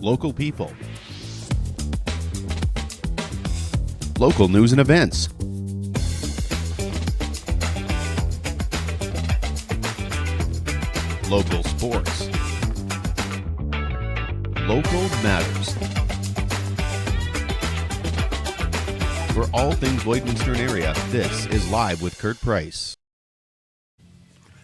local people, local news and events, local sports, local matters. For all things Lloydminster area, this is Live with Kurt Price.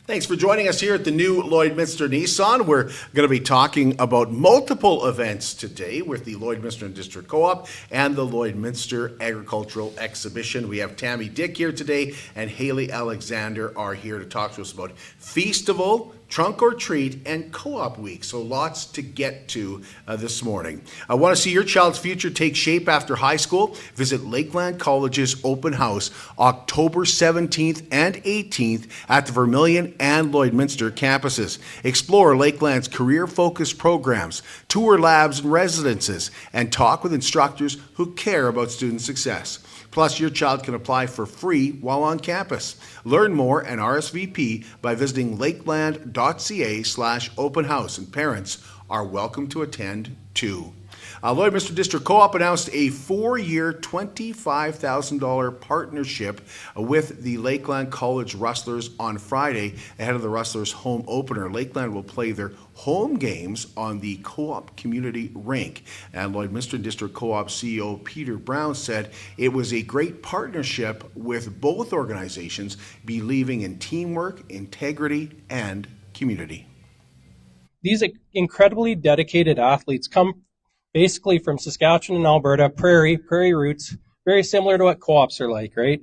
Thanks for joining us here at the new Lloydminster Nissan. We're going to be talking about multiple events today with the Lloydminster and District Co-op and the Lloydminster Agricultural Exhibition. We have Tammy Dick here today and Haley Alexander are here to talk to us about Feastival, Trunk or Treat, and Co-op Week. So lots to get to this morning. I want to see your child's future take shape after high school. Visit Lakeland College's open house October 17th and 18th at the Vermilion and Lloydminster campuses. Explore Lakeland's career-focused programs, tour labs and residences, and talk with instructors who care about student success. Plus, your child can apply for free while on campus. Learn more and RSVP by visiting lakeland.ca/open house, and parents are welcome to attend too. Lloydminster District Co-op announced a 4-year, $25,000 partnership with the Lakeland College Rustlers on Friday ahead of the Rustlers' home opener. Lakeland will play their home games on the Co-op Community Rink. And Lloydminster District Co-op CEO Peter Brown said it was a great partnership with both organizations, believing in teamwork, integrity, and community. These incredibly dedicated athletes come basically from Saskatchewan and Alberta, prairie roots, very similar to what co-ops are like, right?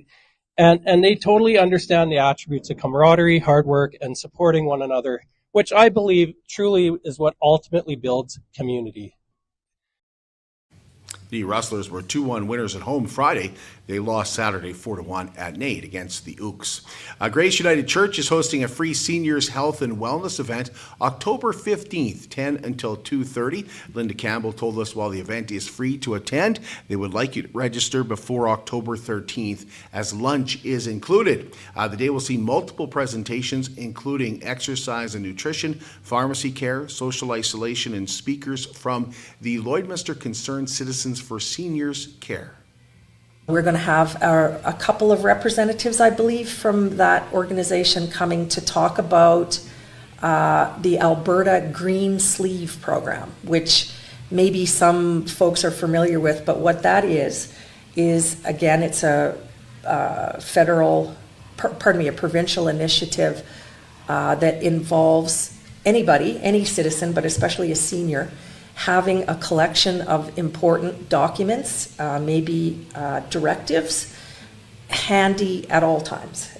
And they totally understand the attributes of camaraderie, hard work, and supporting one another, which I believe truly is what ultimately builds community. The Rustlers were 2-1 winners at home Friday. They lost Saturday 4-1 at Nate against the Ooks. Grace United Church is hosting a free seniors health and wellness event October 15th, 10 until 2:30. Linda Campbell told us while the event is free to attend, they would like you to register before October 13th as lunch is included. The day will see multiple presentations including exercise and nutrition, pharmacy care, social isolation, and speakers from the Lloydminster Concerned Citizens for Seniors Care. We're going to have a couple of representatives, I believe, from that organization coming to talk about the Alberta Green Sleeve program, which maybe some folks are familiar with, but what that is again, it's a provincial initiative that involves anybody, any citizen, but especially a senior, having a collection of important documents, maybe directives, handy at all times.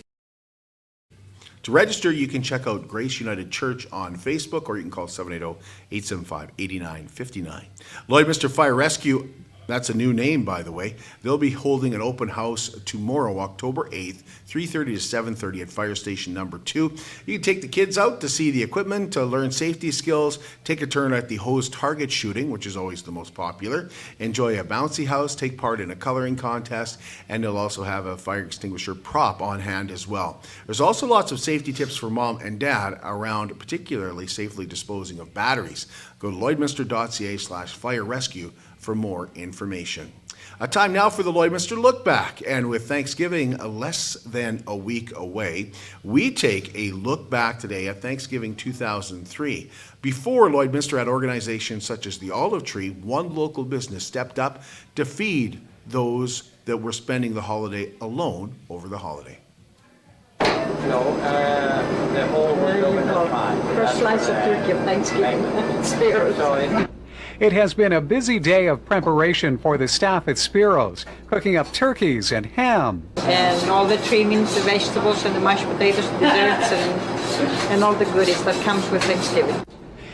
To register, you can check out Grace United Church on Facebook, or you can call 780-875-8959. Lloydminster Fire Rescue, that's a new name, by the way. They'll be holding an open house tomorrow, October 8th, 3:30 to 7:30 at Fire Station number 2. You can take the kids out to see the equipment, to learn safety skills, take a turn at the hose target shooting, which is always the most popular, enjoy a bouncy house, take part in a coloring contest, and they'll also have a fire extinguisher prop on hand as well. There's also lots of safety tips for mom and dad around particularly safely disposing of batteries. Go to lloydminster.ca/fire rescue for more information. A time now for the Lloydminster Look Back, and with Thanksgiving less than a week away, we take a look back today at Thanksgiving 2003. Before Lloydminster had organizations such as the Olive Tree, one local business stepped up to feed those that were spending the holiday alone over the holiday. No, the whole building is fine. First slice of turkey of Thanksgiving. Spiros. It has been a busy day of preparation for the staff at Spiros, cooking up turkeys and ham. And all the trimmings, the vegetables and the mashed potatoes, desserts and all the goodies that comes with Thanksgiving.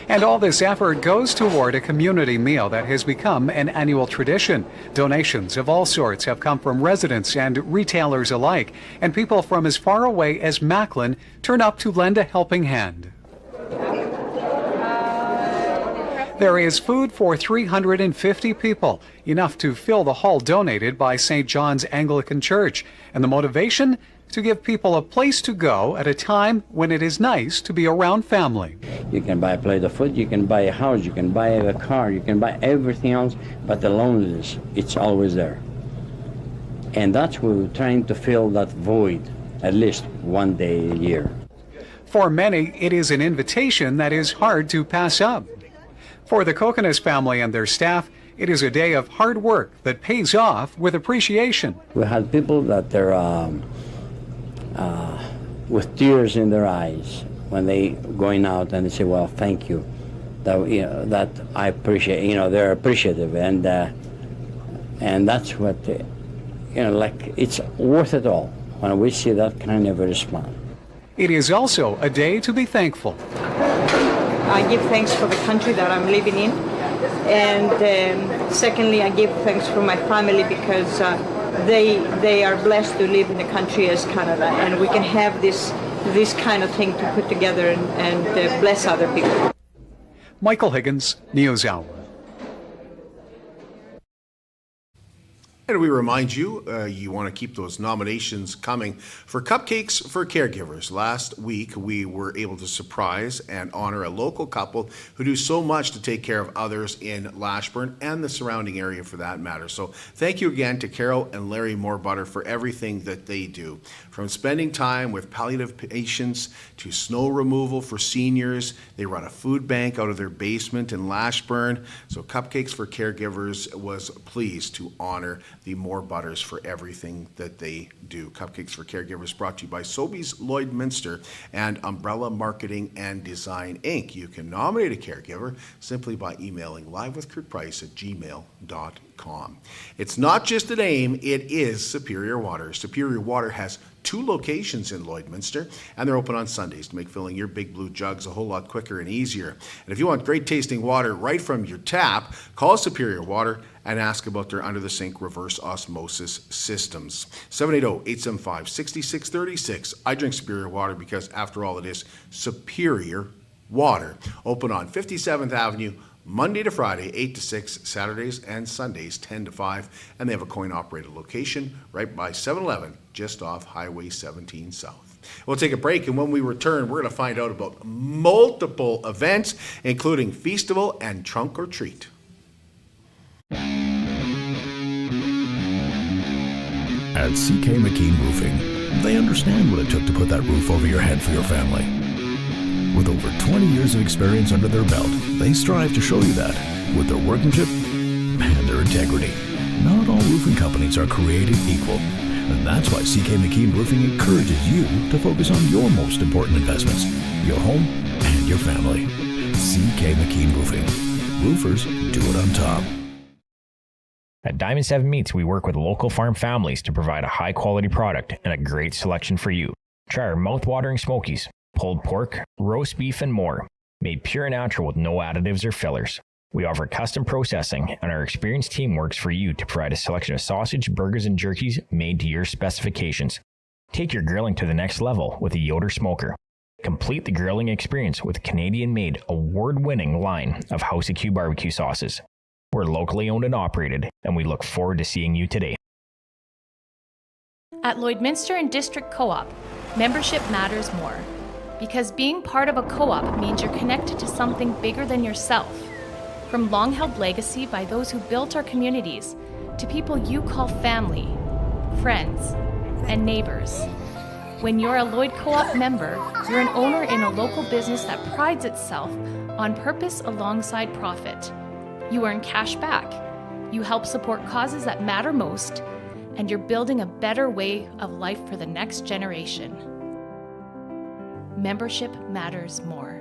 And all this effort goes toward a community meal that has become an annual tradition. Donations of all sorts have come from residents and retailers alike, and people from as far away as Macklin turn up to lend a helping hand. There is food for 350 people, enough to fill the hall donated by St. John's Anglican Church. And the motivation? to give people a place to go at a time when it is nice to be around family. You can buy a plate of food, you can buy a house, you can buy a car, you can buy everything else, but the loneliness, it's always there. And that's what we're trying to fill that void at least one day a year. For many, it is an invitation that is hard to pass up. For the Kokonas family and their staff, it is a day of hard work that pays off with appreciation. We had people that they're with tears in their eyes when they going out and they say, "Well, thank you." That I appreciate. They're appreciative, and that's what like it's worth it all when we see that kind of a response. It is also a day to be thankful. I give thanks for the country that I'm living in, and secondly, I give thanks for my family because they are blessed to live in a country as Canada, and we can have this kind of thing to put together and bless other people. Michael Higgins, News Hour. And we remind you, you want to keep those nominations coming for Cupcakes for Caregivers. Last week, we were able to surprise and honor a local couple who do so much to take care of others in Lashburn and the surrounding area for that matter. So thank you again to Carol and Larry Moorbutter for everything that they do. From spending time with palliative patients to snow removal for seniors, they run a food bank out of their basement in Lashburn. So Cupcakes for Caregivers was pleased to honor the Moorbutters for everything that they do. Cupcakes for Caregivers brought to you by Sobeys Lloydminster and Umbrella Marketing and Design Inc. You can nominate a caregiver simply by emailing livewithkurtprice@gmail.com. It's not just a name, it is Superior Water. Superior Water has 2 locations in Lloydminster, and they're open on Sundays to make filling your big blue jugs a whole lot quicker and easier. And if you want great tasting water right from your tap, call Superior Water and ask about their under-the-sink reverse osmosis systems. 780-875-6636. I drink Superior Water because, after all, it is Superior Water. Open on 57th Avenue, Monday to Friday, 8 to 6, Saturdays and Sundays, 10 to 5, and they have a coin-operated location right by 7-Eleven, just off Highway 17 South. We'll take a break, and when we return, we're going to find out about multiple events, including Feastival and Trunk or Treat. At CK McKean Roofing, they understand what it took to put that roof over your head for your family. With over 20 years of experience under their belt, they strive to show you that with their workmanship and their integrity. Not all roofing companies are created equal, and that's why CK McKean Roofing encourages you to focus on your most important investments, your home and your family. CK McKean Roofing. Roofers do it on top. At Diamond 7 Meats, we work with local farm families to provide a high-quality product and a great selection for you. Try our mouth-watering smokies, pulled pork, roast beef, and more, made pure and natural with no additives or fillers. We offer custom processing, and our experienced team works for you to provide a selection of sausage, burgers, and jerkies made to your specifications. Take your grilling to the next level with a Yoder smoker. Complete the grilling experience with Canadian-made, award-winning line of House of Q barbecue sauces. We're locally owned and operated, and we look forward to seeing you today. At Lloydminster and District Co-op, membership matters more. Because being part of a co-op means you're connected to something bigger than yourself. From long-held legacy by those who built our communities, to people you call family, friends, and neighbors. When you're a Lloyd Co-op member, you're an owner in a local business that prides itself on purpose alongside profit. You earn cash back, you help support causes that matter most, and you're building a better way of life for the next generation. Membership matters more.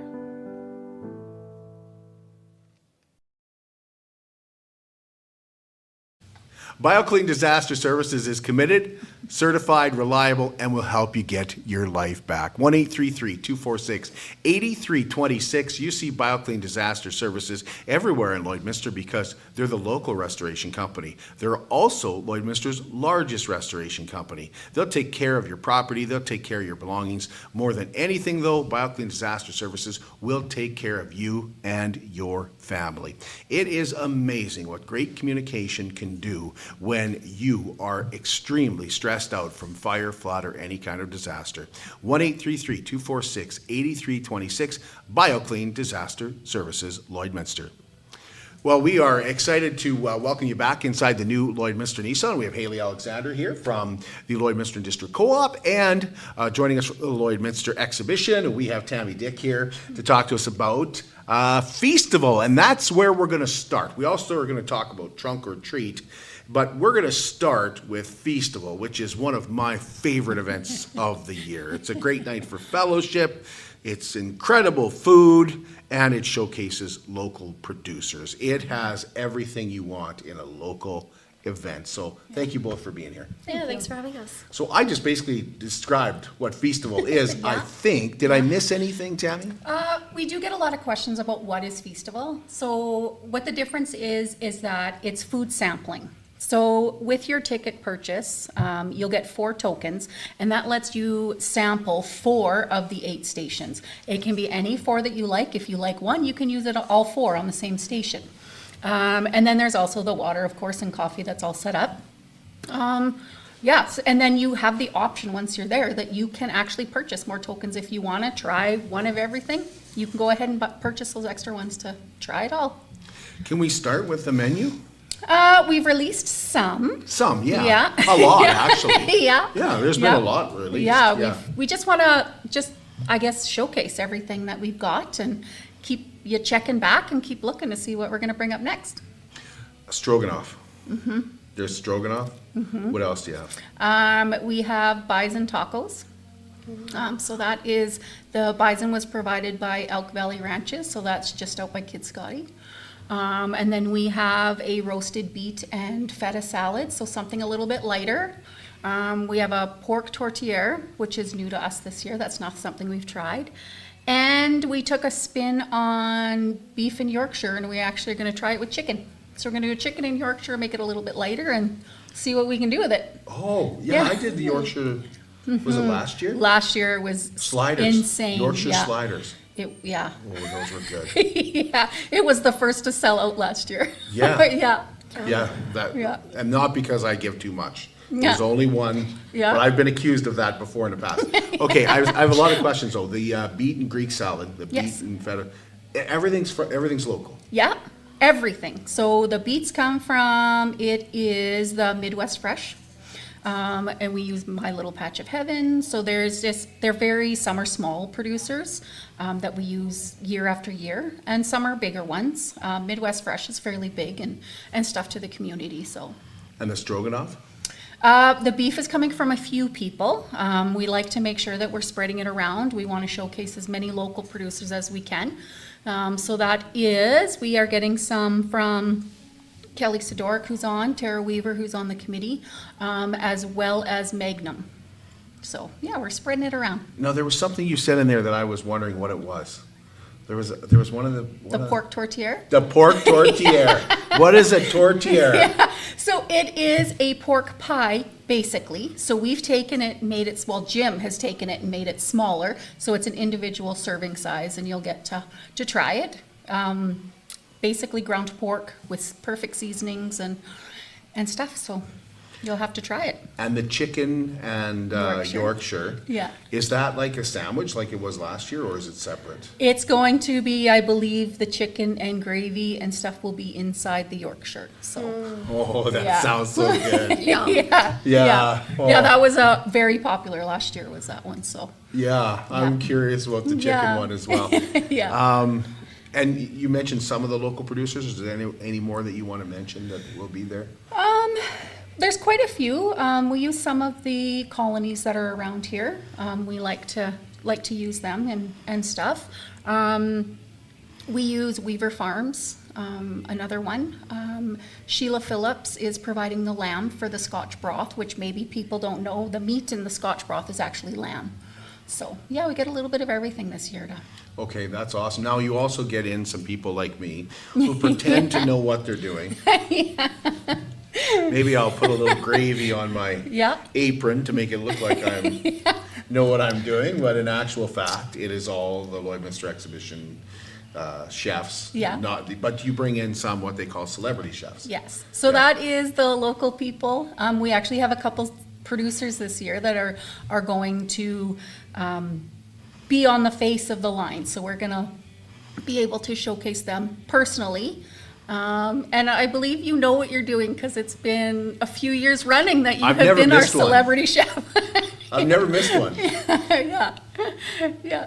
BioClean Disaster Services is committed, certified, reliable, and will help you get your life back. 1-833-246-8326. You see BioClean Disaster Services everywhere in Lloydminster because they're the local restoration company. They're also Lloydminster's largest restoration company. They'll take care of your property. They'll take care of your belongings. More than anything, though, BioClean Disaster Services will take care of you and your family. It is amazing what great communication can do when you are extremely stressed stressed out from fire, flood, or any kind of disaster. 1-833-246-8326. BioClean Disaster Services, Lloydminster. Well, we are excited to welcome you back inside the new Lloydminster Nissan. We have Haley Alexander here from the Lloydminster and District Co-op, and joining us from the Lloydminster Exhibition, we have Tammy Dick here to talk to us about Feastival, and that's where we're going to start. We also are going to talk about Trunk or Treat, but we're going to start with Feastival, which is one of my favorite events of the year. It's a great night for fellowship. It's incredible food, and it showcases local producers. It has everything you want in a local event. So thank you both for being here. Thanks for having us. So I just basically described what Feastival is, I think. Did I miss anything, Tammy? We do get a lot of questions about what is Feastival. So what the difference is that it's food sampling. So with your ticket purchase, you'll get 4 tokens, and that lets you sample 4 of the 8 stations. It can be any 4 that you like. If you like one, you can use it all 4 on the same station. And then there's also the water, of course, and coffee that's all set up. Yes, and then you have the option once you're there that you can actually purchase more tokens if you want to try one of everything. You can go ahead and purchase those extra ones to try it all. Can we start with the menu? We've released some. Some, yeah. Yeah. A lot, actually. Yeah. Yeah, there's been a lot released. Yeah, we just want to I guess, showcase everything that we've got and keep you checking back and keep looking to see what we're going to bring up next. Stroganoff. Mm-hmm. There's stroganoff. Mm-hmm. What else do you have? We have bison tacos. So that is, the bison was provided by Elk Valley Ranches, so that's just out by Kid Scotty. And then we have a roasted beet and feta salad, so something a little bit lighter. We have a pork tortilla, which is new to us this year. That's not something we've tried. And we took a spin on beef in Yorkshire, and we actually are going to try it with chicken. So we're going to do chicken in Yorkshire, make it a little bit lighter, and see what we can do with it. Oh, yeah. I did the Yorkshire, was it last year? Last year was sliders. Insane. Yorkshire sliders. Yeah. Oh, those were good. Yeah, it was the first to sell out last year. Yeah. Yeah. Yeah, and not because I give too much. Yeah. There's only one, Yeah. but I've been accused of that before in the past. Okay, I have a lot of questions though. The beet and Greek salad, the Yes. beet and feta, everything's local. Yeah, everything. So the beets come from, it is the Midwest Fresh. And we use My Little Patch of Heaven. So they're some are small producers that we use year after year, and some are bigger ones. Midwest Fresh is fairly big and stuff to the community. So. And the stroganoff? The beef is coming from a few people. We like to make sure that we're spreading it around. We want to showcase as many local producers as we can. So we are getting some from Kelly Sidoric, who's on, Tara Weaver, who's on the committee, as well as Magnum. So, yeah, we're spreading it around. Now, there was something you said in there that I was wondering what it was. There was one of the... The pork tortilla? The pork tortilla. What is a tortilla? Yeah. So it is a pork pie, basically. So we've taken it, Jim has taken it and made it smaller. So it's an individual serving size, and you'll get to try it. Basically ground pork with perfect seasonings and stuff. So you'll have to try it. And the chicken and Yorkshire. Yeah. Is that like a sandwich like it was last year, or is it separate? It's going to be, I believe, the chicken and gravy and stuff will be inside the Yorkshire. So. Oh, that Yeah. sounds so good. Yeah. Oh. Yeah, that was very popular last year, was that one. So. Yeah, I'm curious about the chicken one as well. Yeah. And you mentioned some of the local producers. Is there any more that you want to mention that will be there? There's quite a few. We use some of the colonies that are around here. We like to use them and stuff. We use Weaver Farms, another one. Sheila Phillips is providing the lamb for the Scotch broth, which maybe people don't know. The meat in the Scotch broth is actually lamb. So, yeah, we get a little bit of everything this year. Okay, that's awesome. Now you also get in some people like me who pretend to know what they're doing. Maybe I'll put a little gravy on my apron to make it look like I know what I'm doing, but in actual fact, it is all the Lloydminster Exhibition chefs. Yeah. But you bring in some what they call celebrity chefs. Yes. So that is the local people. We actually have a couple producers this year that are going to be on the face of the line. So we're going to be able to showcase them personally. And I believe you know what you're doing because it's been a few years running that you have been our celebrity chef. I've never missed one. Yeah.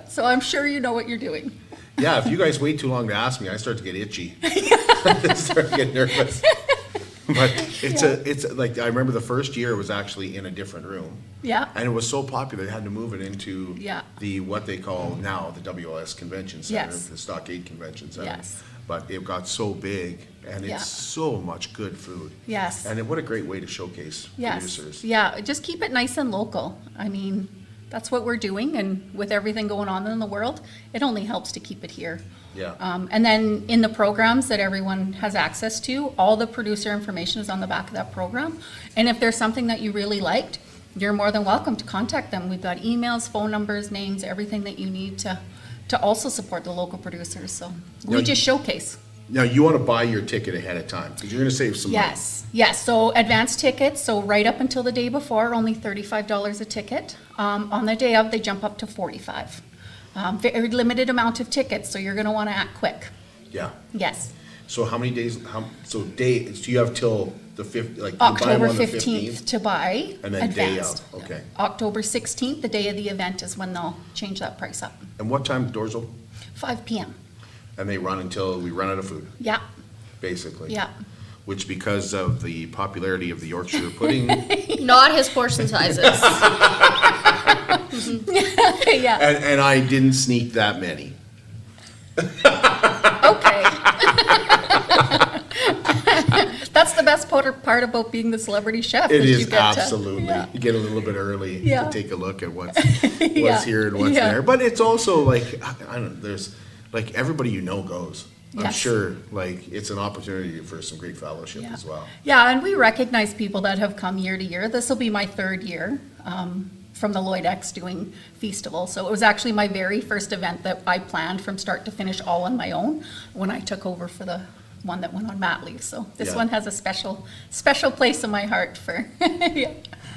So I'm sure you know what you're doing. Yeah, if you guys wait too long to ask me, I start to get itchy. I start to get nervous. But it's like, I remember the first year it was actually in a different room. Yeah. And it was so popular, they had to move it into Yeah. the, what they call now the WLS Convention Center, Yes. the Stockade Convention Center. Yes. But it got so big, and Yeah. it's so much good food. Yes. And what a great way to showcase producers. Yeah, just keep it nice and local. I mean, that's what we're doing, and with everything going on in the world, it only helps to keep it here. Yeah. And then in the programs that everyone has access to, all the producer information is on the back of that program. And if there's something that you really liked, you're more than welcome to contact them. We've got emails, phone numbers, names, everything that you need to also support the local producers. So we just showcase. Now, you want to buy your ticket ahead of time, because you're going to save some money. Yes, so advance tickets, so right up until the day before, only $35 a ticket. On the day of, they jump up to $45. Very limited amount of tickets, so you're going to want to act quick. Yeah. Yes. So how many days, so you have till the 5th, like you buy them October on the 15th to buy And then day advanced. of, okay. October 16th, the day of the event, is when they'll change that price up. And what time doors open? 5 p.m. And they run until we run out of food, Yeah, basically. yeah. Which, because of the popularity of the Yorkshire pudding, Not his portion sizes. Yeah, and I didn't sneak that many. okay. That's the best part about being the celebrity chef. It you is, get to- absolutely. yeah. You get a little bit early Yeah. to take a look at what's Yeah. here and what's Yeah. there. But it's also like, I don't know, there's, like, everybody you know goes. I'm Yes. sure, like, it's an opportunity for some great fellowship Yeah. as well. Yeah, and we recognize people that have come year to year. This will be my 3rd year from the Lloyd X doing Feastival. So it was actually my very first event that I planned from start to finish all on my own when I took over for the one that went on mat leave. So this Yeah. one has a special place in my heart for, yeah.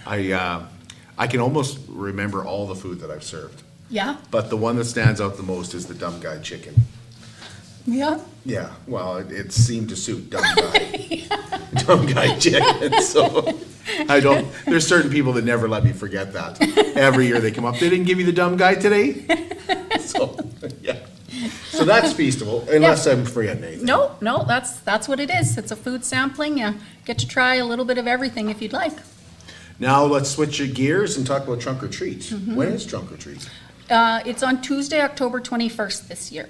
I can almost remember all the food that I've served. Yeah, But the one that stands out the most is the dumb guy chicken. yeah. Yeah, well, it seemed to suit dumb guy. Dumb guy chicken, so there's certain people that never let me forget that. Every year they come up, they didn't give you the dumb guy today? So, yeah. So that's Feastival, unless I'm forgetting anything. No, that's what it is. It's a food sampling. You get to try a little bit of everything if you'd like. Now let's switch your gears and talk about Trunk or Treat. Mm-hmm. When is Trunk or Treat? It's on Tuesday, October 21st this year.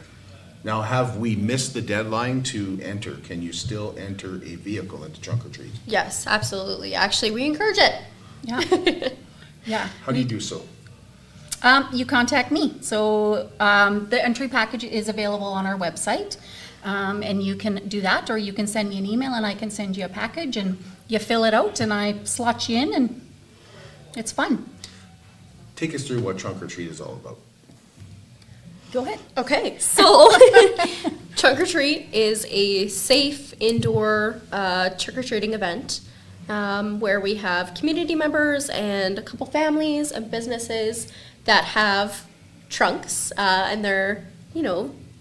Now, have we missed the deadline to enter? Can you still enter a vehicle into Trunk or Treat? Yes, absolutely. Actually, we encourage it. Yeah. Yeah. How do you do so? You contact me. So the entry package is available on our website. And you can do that, or you can send me an email and I can send you a package and you fill it out and I slot you in and it's fun. Take us through what Trunk or Treat is all about. Go ahead. Okay, so Trunk or Treat is a safe indoor trick-or-treating event where we have community members and a couple families and businesses that have trunks and they're,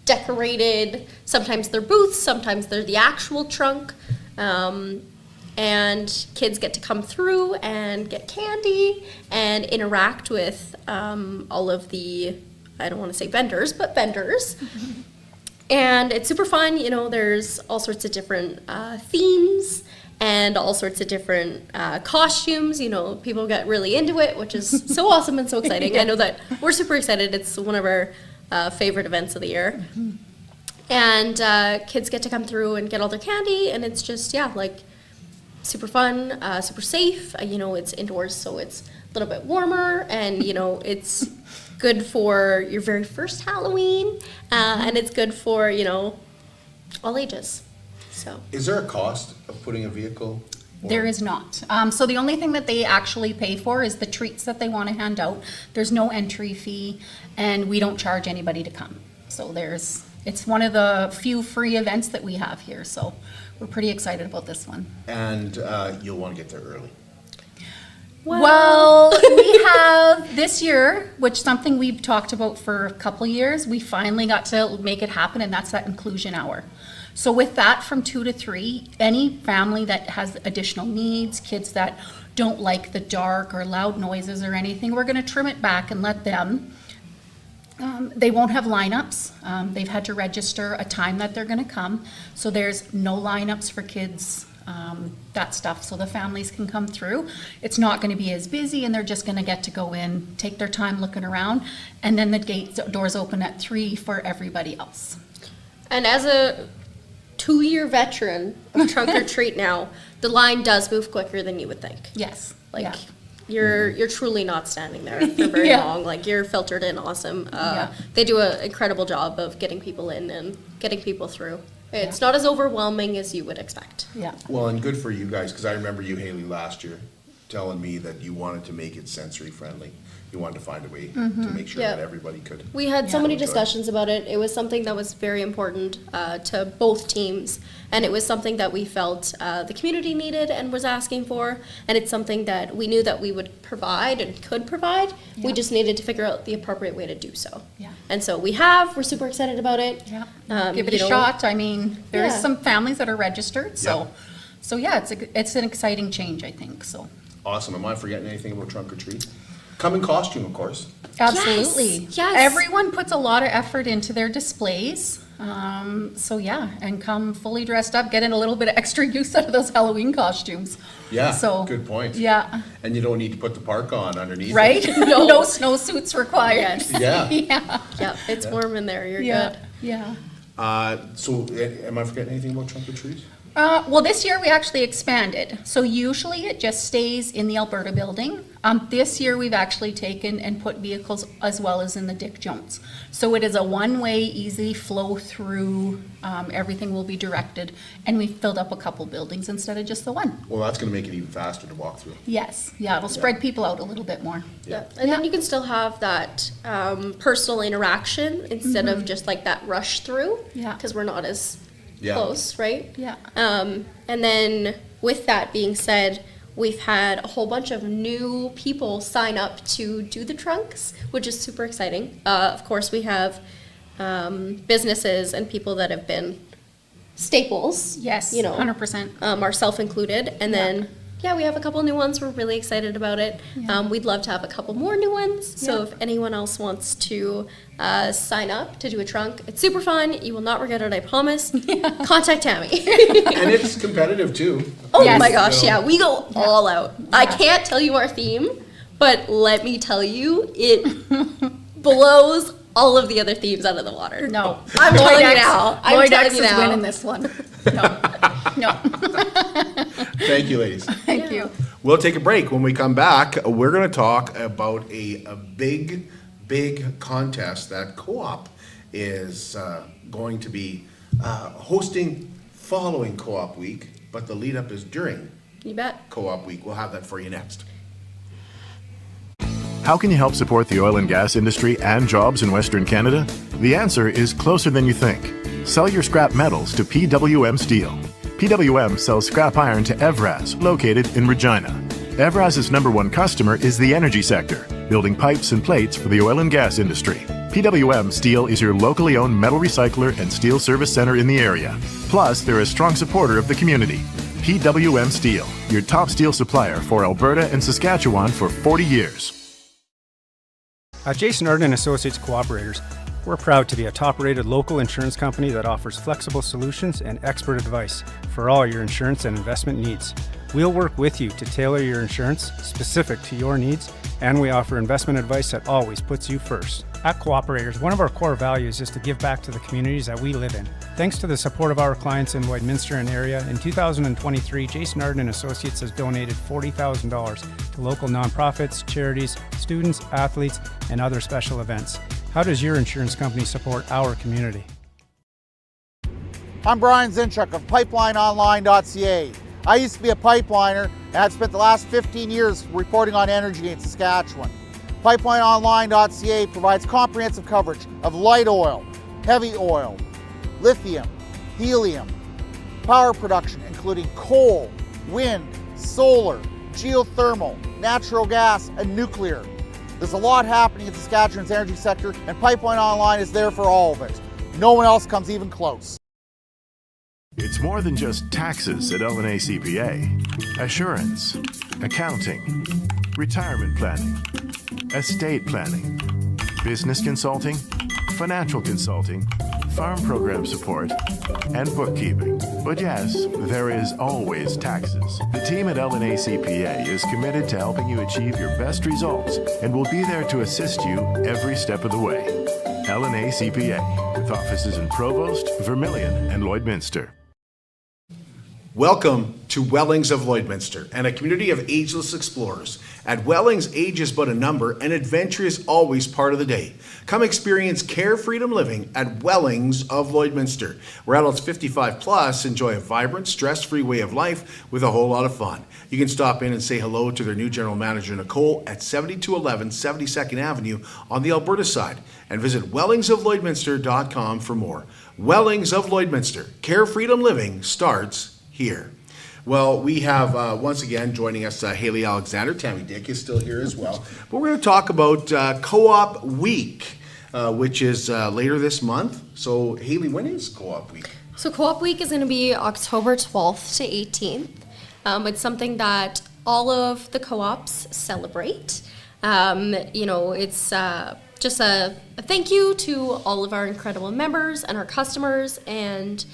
decorated. Sometimes they're booths, sometimes they're the actual trunk. And kids get to come through and get candy and interact with all of the, I don't want to say vendors, but vendors. And it's super fun. There's all sorts of different themes and all sorts of different costumes. People get really into it, which is so awesome and so exciting. I know that we're super excited. It's one of our favorite events of the year. And kids get to come through and get all their candy, and it's just, super fun, super safe. It's indoors, so it's a little bit warmer, and, it's good for your very first Halloween, and it's good for, all ages. So. Is there a cost of putting a vehicle? There is not. So the only thing that they actually pay for is the treats that they want to hand out. There's no entry fee, and we don't charge anybody to come. So it's one of the few free events that we have here, so we're pretty excited about this one. And you'll want to get there early. Well, we have this year, which something we've talked about for a couple of years, we finally got to make it happen, and that's that inclusion hour. So with that, from 2 to 3, any family that has additional needs, kids that don't like the dark or loud noises or anything, we're going to trim it back and let them. They won't have lineups. They've had to register a time that they're going to come. So there's no lineups for kids, that stuff. So the families can come through. It's not going to be as busy, and they're just going to get to go in, take their time looking around, and then the doors open at 3 for everybody else. And as a 2-year veteran of Trunk or Treat now, the line does move quicker than you would think. Yes. Like, yeah. You're truly not standing there for very long. Like, you're filtered in awesome. They do an incredible job of getting people in and getting people through. It's not as overwhelming as you would expect. Yeah. Well, and good for you guys, because I remember you, Haley, last year telling me that you wanted to make it sensory friendly. You wanted to find a way to make sure that everybody could. We had so many enjoy it. discussions about it. It was something that was very important to both teams, and it was something that we felt the community needed and was asking for, and it's something that we knew that we would provide and could provide. We just needed to figure out the appropriate way to do so. Yeah. And so we're super excited about it. Yeah. Give it a shot. I mean, there's some families that are registered, so yeah, it's an exciting change, I think. So Awesome. Am I forgetting anything about Trunk or Treat? Come in costume, of course. absolutely. Yes. Everyone puts a lot of effort into their displays. So yeah, and come fully dressed up, getting a little bit of extra use out of those Halloween costumes. Yeah, So good point. Yeah. And you don't need to put the park on underneath. Right? it. No snowsuits required. Yes. Yeah. Yeah. Yeah, it's warm in there. You're Yeah. good. Yeah. So, am I forgetting anything about Trunk or Treat? Well, this year we actually expanded. So usually it just stays in the Alberta building. This year we've actually taken and put vehicles as well as in the Dick Jones. So it is a one-way, easy flow through. Everything will be directed, and we filled up a couple buildings instead of just the one. Well, that's going to make it even faster to walk through. Yes, yeah, it'll spread people out a little bit more. Yeah. And then you can still have that personal interaction instead of just like that rush through. Yeah. Because we're not as Yeah. close, right? Yeah. And then with that being said, we've had a whole bunch of new people sign up to do the trunks, which is super exciting. Of course, we have businesses and people that have been staples. Yes, you know, 100%. Ourself included. And then, we have a couple new ones. We're really excited about it. We'd love to have a couple more new ones. So if anyone else wants to sign up to do a trunk, it's super fun. You will not regret it, I promise. Contact Tammy. And it's competitive too. Oh Yes. my gosh, You know. we go all out. I can't tell you our theme, but let me tell you, it blows all of the other themes out of the water. No. I'm telling you now. Lloyd X is winning this one. No. Thank you, ladies. Thank you. We'll take a break. When we come back, we're going to talk about a big contest that Co-op is going to be hosting following Co-op Week, but the lead up is during You bet. Co-op Week. We'll have that for you next. How can you help support the oil and gas industry and jobs in Western Canada? The answer is closer than you think. Sell your scrap metals to PWM Steel. PWM sells scrap iron to Evraz, located in Regina. Evraz's #1 customer is the energy sector, building pipes and plates for the oil and gas industry. PWM Steel is your locally owned metal recycler and steel service center in the area. Plus, they're a strong supporter of the community. PWM Steel, your top steel supplier for Alberta and Saskatchewan for 40 years. At Jason Arden and Associates Cooperators, we're proud to be a top-rated local insurance company that offers flexible solutions and expert advice for all your insurance and investment needs. We'll work with you to tailor your insurance specific to your needs, and we offer investment advice that always puts you first. At Cooperators, one of our core values is to give back to the communities that we live in. Thanks to the support of our clients in Lloydminster and area, in 2023, Jason Arden and Associates has donated $40,000 to local nonprofits, charities, students, athletes, and other special events. How does your insurance company support our community? I'm Brian Zinchuk of PipelineOnline.ca. I used to be a pipeliner and I've spent the last 15 years reporting on energy in Saskatchewan. PipelineOnline.ca provides comprehensive coverage of light oil, heavy oil, lithium, helium, power production including coal, wind, solar, geothermal, natural gas, and nuclear. There's a lot happening in Saskatchewan's energy sector, and Pipeline Online is there for all of it. No one else comes even close. It's more than just taxes at LNA CPA. Assurance, accounting, retirement planning, estate planning, business consulting, financial consulting, farm program support, and bookkeeping. But yes, there is always taxes. The team at LNA CPA is committed to helping you achieve your best results and will be there to assist you every step of the way. LNA CPA, with offices in Provost, Vermilion, and Lloydminster. Welcome to Wellings of Lloydminster and a community of ageless explorers. At Wellings, age is but a number and adventure is always part of the day. Come experience carefreedom living at Wellings of Lloydminster, where adults 55 plus enjoy a vibrant, stress-free way of life with a whole lot of fun. You can stop in and say hello to their new general manager, Nicole, at 7211 72nd Avenue on the Alberta side, and visit wellingsoflloydminster.com for more. Wellings of Lloydminster, carefreedom living starts here. Well, we have once again joining us Haley Alexander. Tammy Dick is still here as well. But we're going to talk about Co-op Week, which is later this month. So, Haley, when is Co-op Week? So Co-op Week is going to be October 12th to 18th. It's something that all of the co-ops celebrate. It's just a thank you to all of our incredible members and our customers, and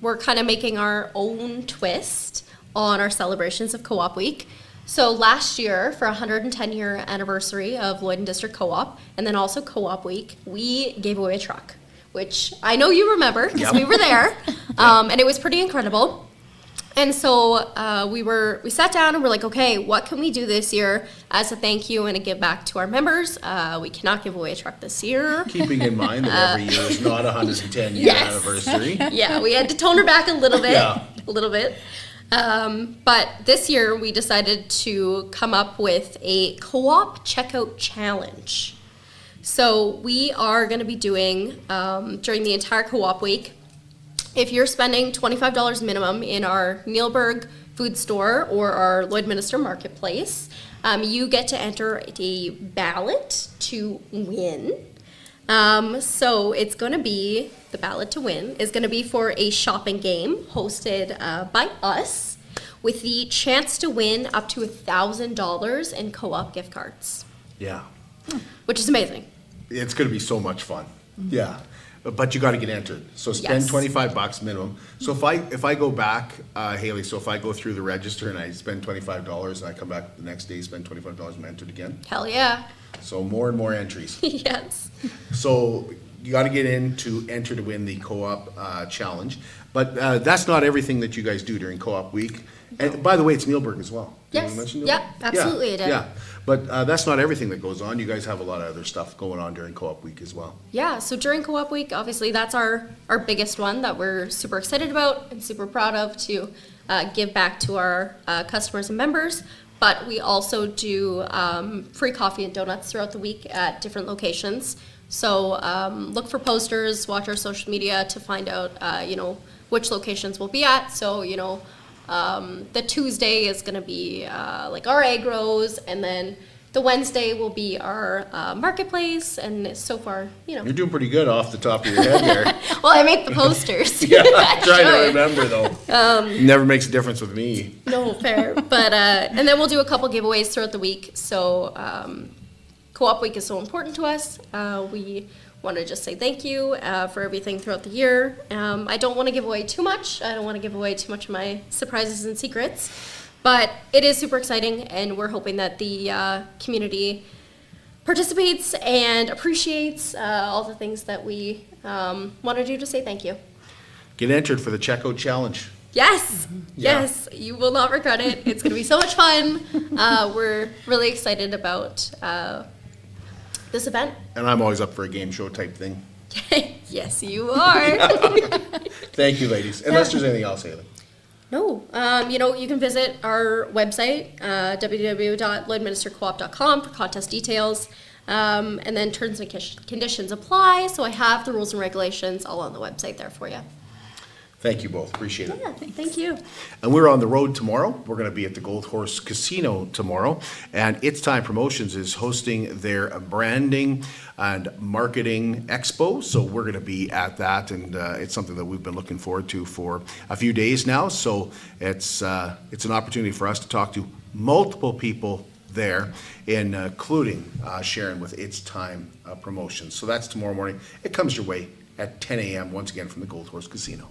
we're kind of making our own twist on our celebrations of Co-op Week. So last year, for 110-year anniversary of Lloyd and District Co-op, and then also Co-op Week, we gave away a truck, which I know you remember because we were there, and it was pretty incredible. And so we sat down and we're like, okay, what can we do this year as a thank you and a give back to our members? We cannot give away a truck this year. Keeping in mind that every year is not a 110-year anniversary. Yeah, we had to tone her back a little bit. But this year we decided to come up with a co-op checkout challenge. So we are going to be doing, during the entire Co-op Week, if you're spending $25 minimum in our Neilburg food store or our Lloydminster marketplace, you get to enter a ballot to win. So it's going to be, the ballot to win is going to be for a shopping game hosted by us with the chance to win up to $1,000 in co-op gift cards. Yeah. Which is amazing. It's going to be so much fun. Yeah. But you got to get entered. So spend $25 minimum. So if I go back, Haley, so if I go through the register and I spend $25 and I come back the next day, spend $25 and entered again. Hell yeah. So more and more entries. Yes. So you got to get in to enter to win the co-op challenge. But that's not everything that you guys do during Co-op Week. And by the way, it's Neilburg as well. Did you mention Neilburg? Yeah, absolutely I did. Yeah. But that's not everything that goes on. You guys have a lot of other stuff going on during Co-op Week as well. Yeah, so during Co-op Week, obviously that's our biggest one that we're super excited about and super proud of to give back to our customers and members. But we also do free coffee and donuts throughout the week at different locations. So look for posters, watch our social media to find out, which locations we'll be at. So, the Tuesday is going to be like our agros, and then the Wednesday will be our marketplace, and so far, You're doing pretty good off the top of your head there. Well, I make the posters. Yeah, I'm trying to remember though. Never makes a difference with me. No, fair. But, and then we'll do a couple giveaways throughout the week. So Co-op Week is so important to us. We want to just say thank you for everything throughout the year. I don't want to give away too much. I don't want to give away too much of my surprises and secrets. But it is super exciting, and we're hoping that the community participates and appreciates all the things that we want to do to say thank you. Get entered for the checkout challenge. Yes, yes, you will not regret it. It's going to be so much fun. We're really excited about this event. And I'm always up for a game show type thing. Yes, you are. Thank you, ladies. Unless there's anything else, Haley. No, you can visit our website, www.lloydminstercoop.com for contest details, and then terms and conditions apply. So I have the rules and regulations all on the website there for you. Thank you both. Appreciate it. Yeah, thank you. And we're on the road tomorrow. We're going to be at the Gold Horse Casino tomorrow. And It's Time Promotions is hosting their branding and marketing expo. So we're going to be at that. And it's something that we've been looking forward to for a few days now. So it's an opportunity for us to talk to multiple people there, including Sharon with It's Time Promotions. So that's tomorrow morning. It comes your way at 10 a.m. once again from the Gold Horse Casino.